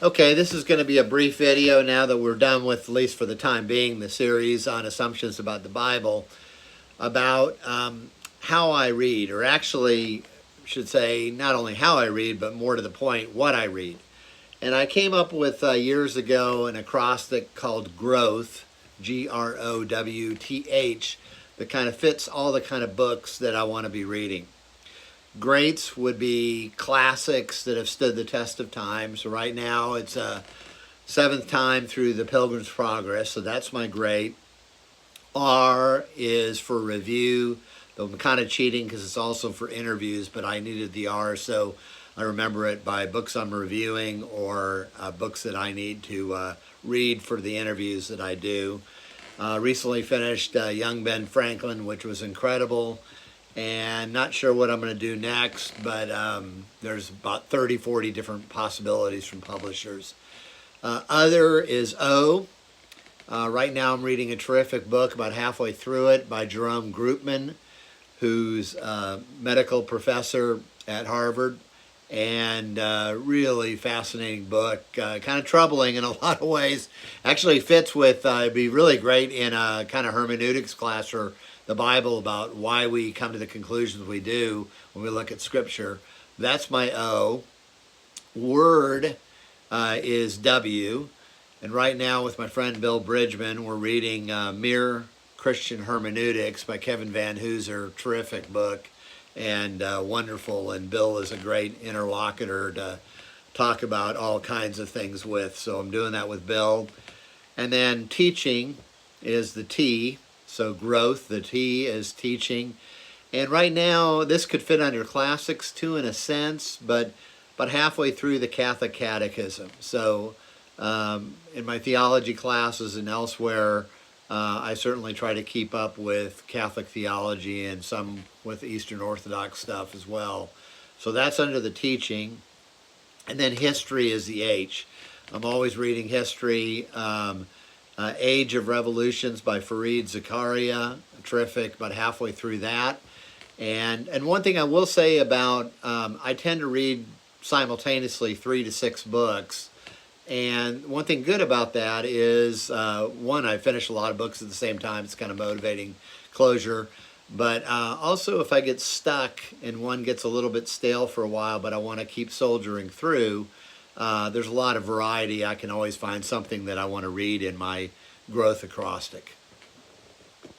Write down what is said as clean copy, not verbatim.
Okay, this is going to be a brief video now that we're done with, at least for the time being, the series on assumptions about the Bible, about how I read, or actually, should say, not only how I read, but more to the point, what I read. And I came up with years ago an acrostic called growth, Growth, that kind of fits all the kind of books that I want to be reading. Greats would be classics that have stood the test of time. So right now it's a seventh time through the Pilgrim's Progress, so that's my great. R is for review, though I'm kind of cheating because it's also for interviews, but I needed the R, so I remember it by books I'm reviewing or books that I need to read for the interviews that I do. Recently finished Young Ben Franklin, which was incredible, and not sure what I'm going to do next, but there's about 30-40 different possibilities from publishers. Other is O. Right now I'm reading a terrific book, about halfway through it, by Jerome Groopman, who's a medical professor at Harvard, and really fascinating book, kind of troubling in a lot of ways. Actually fits with, it'd be really great in a kind of hermeneutics class or the Bible about why we come to the conclusions we do when we look at Scripture. That's my O. Word is W. And right now with my friend Bill Bridgman, we're reading Mere Christian Hermeneutics by Kevin Van Hooser. Terrific book and wonderful. And Bill is a great interlocutor to talk about all kinds of things with. So I'm doing that with Bill. And then teaching is the T. So growth, the T is teaching. And right now, this could fit under classics too in a sense, but halfway through the Catholic Catechism. So in my theology classes and elsewhere, I certainly try to keep up with Catholic theology and some with Eastern Orthodox stuff as well. So that's under the teaching. And then history is the H. I'm always reading history. Age of Revolutions by Fareed Zakaria, terrific, about halfway through that. And one thing I will say about, I tend to read simultaneously 3 to 6 books. And one thing good about that is, one, I finish a lot of books at the same time. It's kind of motivating closure. But also if I get stuck and one gets a little bit stale for a while, but I want to keep soldiering through, there's a lot of variety. I can always find something that I want to read in my growth acrostic.